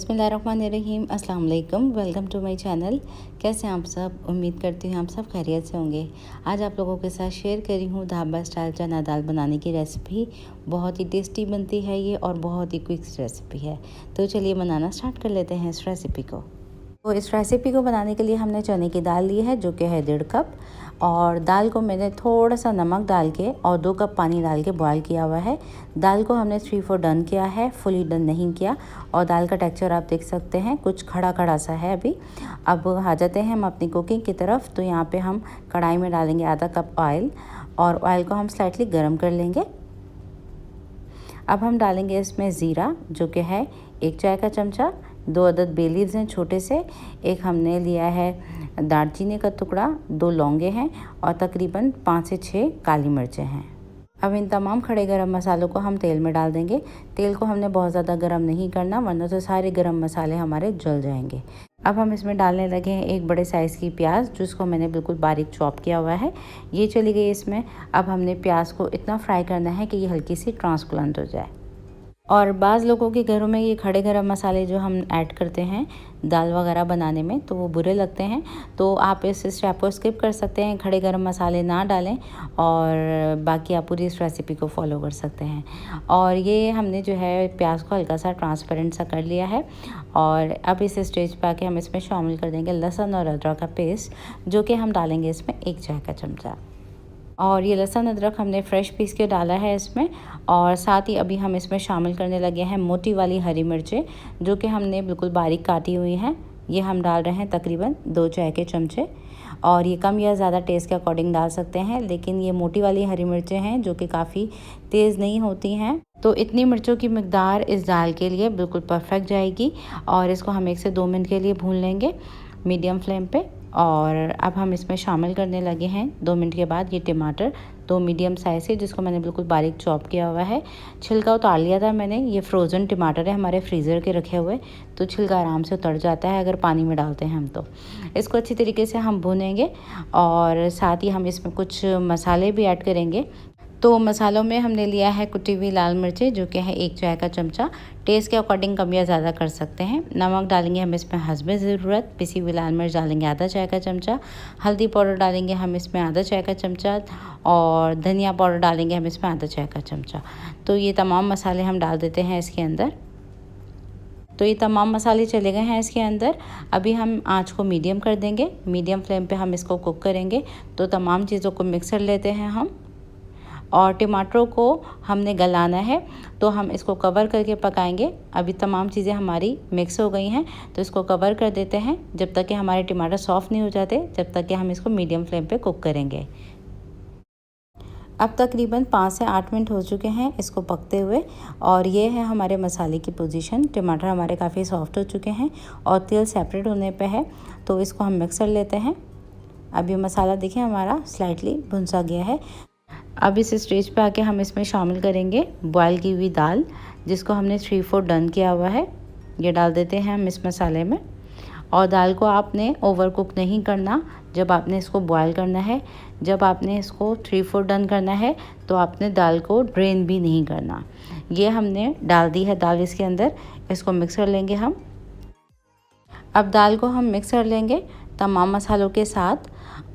बिस्मिल्लाहिर्रहमानिर्रहीम, अस्सलाम वालेकुम। Welcome to my channel. कैसे हैं आप सब? उम्मीद करती हूँ आप सब खैरियत से होंगे। आज आप लोगों के साथ शेयर करी हूँ ढाबा स्टाइल चना दाल बनाने की रेसिपी। बहुत ही टेस्टी बनती है ये और बहुत ही क्विक रेसिपी है। तो चलिए बनाना स्टार्ट कर लेते हैं इस रेसिपी को। तो इस रेसिपी को बनाने के लिए हमने चने की दाल ली है जो कि है 1.5 कप, और दाल को मैंने थोड़ा सा नमक डाल के और 2 कप पानी डाल के बॉईल किया हुआ है। दाल को हमने 3/4 डन किया है, फुली डन नहीं किया। और दाल का टेक्सचर आप देख सकते हैं, कुछ खड़ा खड़ा सा है अभी। अब आ जाते हैं हम अपनी कुकिंग की तरफ। तो यहाँ पे हम कढ़ाई में डालेंगे आधा कप ऑयल, और ऑयल को हम स्लाइटली गर्म कर लेंगे। अब हम डालेंगे इसमें ज़ीरा जो कि है 1 चाय का चमचा, 2 अदद बे लीव्स हैं छोटे से, एक हमने लिया है दालचीनी का टुकड़ा, 2 लौंगे हैं और तकरीबन 5 से 6 काली मिर्चें हैं। अब इन तमाम खड़े गरम मसालों को हम तेल में डाल देंगे। तेल को हमने बहुत ज़्यादा गरम नहीं करना, वरना तो सारे गरम मसाले हमारे जल जाएंगे। अब हम इसमें डालने लगे हैं 1 बड़े साइज़ की प्याज, जिसको मैंने बिल्कुल बारीक चॉप किया हुआ है। ये चली गई इसमें। अब हमने प्याज को इतना फ्राई करना है कि ये हल्की सी ट्रांसपेरेंट हो जाए। और बाज़ लोगों के घरों में ये खड़े गरम मसाले जो हम ऐड करते हैं दाल वगैरह बनाने में, तो वो बुरे लगते हैं। तो आप इस स्टेप को स्किप कर सकते हैं, खड़े गरम मसाले ना डालें, और बाकी आप पूरी इस रेसिपी को फॉलो कर सकते हैं। और ये हमने जो है प्याज को हल्का सा ट्रांसपेरेंट सा कर लिया है। और अब इस स्टेज पर आके हम इसमें शामिल कर देंगे लहसुन और अदरक का पेस्ट, जो कि हम डालेंगे इसमें 1 चाय का चमचा। और ये लहसुन अदरक हमने फ्रेश पीस के डाला है इसमें। और साथ ही अभी हम इसमें शामिल करने लगे हैं मोटी वाली हरी मिर्चें, जो कि हमने बिल्कुल बारीक काटी हुई हैं। ये हम डाल रहे हैं तकरीबन 2 चाय के चमचे। और ये कम या ज़्यादा टेस्ट के अकॉर्डिंग डाल सकते हैं, लेकिन ये मोटी वाली हरी मिर्चें हैं जो कि काफ़ी तेज़ नहीं होती हैं। तो इतनी मिर्चों की मिकदार इस दाल के लिए बिल्कुल परफेक्ट जाएगी। और इसको हम 1 से 2 मिनट के लिए भून लेंगे मीडियम फ्लेम पे। और अब हम इसमें शामिल करने लगे हैं 2 मिनट के बाद ये टमाटर, 2 मीडियम साइज़ से, जिसको मैंने बिल्कुल बारीक चॉप किया हुआ है। छिलका उतार लिया था मैंने। ये फ्रोज़न टमाटर है हमारे फ्रीज़र के रखे हुए, तो छिलका आराम से उतर जाता है अगर पानी में डालते हैं हम। तो इसको अच्छी तरीके से हम भूनेंगे। और साथ ही हम इसमें कुछ मसाले भी ऐड करेंगे। तो मसालों में हमने लिया है कुटी हुई लाल मिर्चें, जो कि है 1 चाय का चमचा। टेस्ट के अकॉर्डिंग कम या ज़्यादा कर सकते हैं। नमक डालेंगे हम इसमें हस्बे ज़रूरत। पिसी हुई लाल मिर्च डालेंगे आधा चाय का चमचा। हल्दी पाउडर डालेंगे हम इसमें आधा चाय का चमचा। और धनिया पाउडर डालेंगे हम इसमें आधा चाय का चमचा। तो ये तमाम मसाले हम डाल देते हैं इसके अंदर। तो ये तमाम मसाले चले गए हैं इसके अंदर। अभी हम आँच को मीडियम कर देंगे। मीडियम फ्लेम पे हम इसको कुक करेंगे। तो तमाम चीज़ों को मिक्स कर लेते हैं हम। और टमाटरों को हमने गलाना है, तो हम इसको कवर करके पकाएंगे। अभी तमाम चीज़ें हमारी मिक्स हो गई हैं, तो इसको कवर कर देते हैं जब तक कि हमारे टमाटर सॉफ्ट नहीं हो जाते, जब तक कि हम इसको मीडियम फ्लेम पे कुक करेंगे। अब तकरीबन 5 से 8 मिनट हो चुके हैं इसको पकते हुए। और ये है हमारे मसाले की पोजीशन। टमाटर हमारे काफ़ी सॉफ्ट हो चुके हैं और तेल सेपरेट होने पे है, तो इसको हम मिक्स कर लेते हैं। अब ये मसाला देखिए हमारा स्लाइटली भुन सा गया है। अब इस स्टेज पे आके हम इसमें शामिल करेंगे बॉयल की हुई दाल, जिसको हमने 3/4 डन किया हुआ है। ये डाल देते हैं हम इस मसाले में। और दाल को आपने ओवर कुक नहीं करना जब आपने इसको बॉयल करना है। जब आपने इसको 3/4 डन करना है, तो आपने दाल को ड्रेन भी नहीं करना। ये हमने डाल दी है दाल इसके अंदर। इसको मिक्स कर लेंगे हम। अब दाल को हम मिक्स कर लेंगे तमाम मसालों के साथ।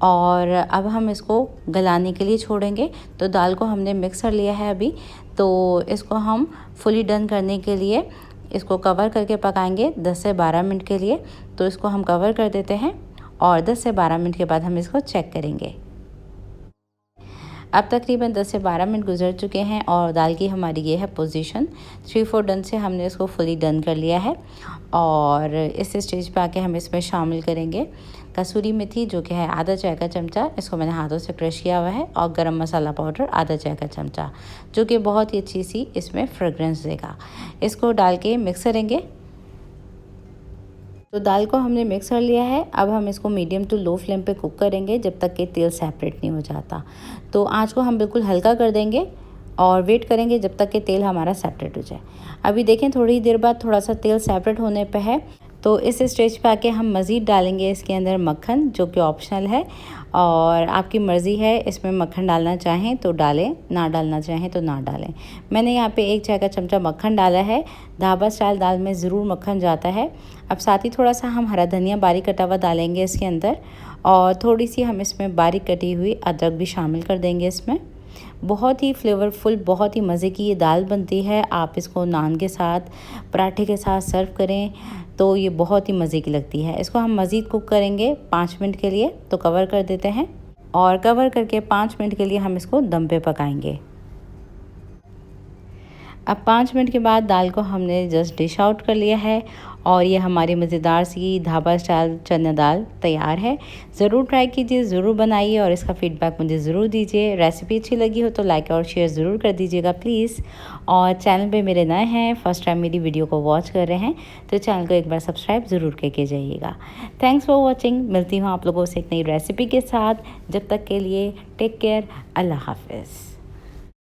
और अब हम इसको गलाने के लिए छोड़ेंगे। तो दाल को हमने मिक्स कर लिया है अभी, तो इसको हम फुली डन करने के लिए इसको कवर करके पकाएंगे 10 से 12 मिनट के लिए। तो इसको हम कवर कर देते हैं और 10 से 12 मिनट के बाद हम इसको चेक करेंगे। अब तकरीबन 10 से 12 मिनट गुजर चुके हैं और दाल की हमारी ये है पोजीशन। 3/4 डन से हमने इसको फुली डन कर लिया है। और इस स्टेज पे आके हम इसमें शामिल करेंगे कसूरी मेथी, जो कि है आधा चाय का चमचा। इसको मैंने हाथों से क्रश किया हुआ है। और गरम मसाला पाउडर आधा चाय का चमचा, जो कि बहुत ही अच्छी सी इसमें फ्रेगरेंस देगा। इसको डाल के मिक्स करेंगे। तो दाल को हमने मिक्स कर लिया है। अब हम इसको मीडियम टू लो फ्लेम पे कुक करेंगे जब तक कि तेल सेपरेट नहीं हो जाता। तो आँच को हम बिल्कुल हल्का कर देंगे और वेट करेंगे जब तक कि तेल हमारा सेपरेट हो जाए। अभी देखें थोड़ी देर बाद थोड़ा सा तेल सेपरेट होने पे है, तो इस स्टेज पे आके हम मज़ीद डालेंगे इसके अंदर मक्खन, जो कि ऑप्शनल है और आपकी मर्ज़ी है। इसमें मक्खन डालना चाहें तो डालें, ना डालना चाहें तो ना डालें। मैंने यहाँ पे 1 चाय का चमचा मक्खन डाला है। ढाबा स्टाइल दाल में ज़रूर मक्खन जाता है। अब साथ ही थोड़ा सा हम हरा धनिया बारीक कटा हुआ डालेंगे इसके अंदर, और थोड़ी सी हम इसमें बारीक कटी हुई अदरक भी शामिल कर देंगे इसमें। बहुत ही फ्लेवरफुल, बहुत ही मज़े की ये दाल बनती है। आप इसको नान के साथ, पराठे के साथ सर्व करें तो ये बहुत ही मज़े की लगती है। इसको हम मज़ीद कुक करेंगे 5 मिनट के लिए, तो कवर कर देते हैं और कवर करके 5 मिनट के लिए हम इसको दम पे पकाएंगे। अब 5 मिनट के बाद दाल को हमने जस्ट डिश आउट कर लिया है और ये हमारी मज़ेदार सी ढाबा स्टाइल चना दाल तैयार है। ज़रूर ट्राई कीजिए, ज़रूर बनाइए और इसका फ़ीडबैक मुझे ज़रूर दीजिए। रेसिपी अच्छी लगी हो तो लाइक और शेयर ज़रूर कर दीजिएगा प्लीज़। और चैनल पे मेरे नए हैं, फर्स्ट टाइम मेरी वीडियो को वॉच कर रहे हैं तो चैनल को एक बार सब्सक्राइब ज़रूर करके जाइएगा। Thanks for watching. मिलती हूँ आप लोगों से एक नई रेसिपी के साथ। जब तक के लिए टेक केयर। अल्लाह हाफ़िज़।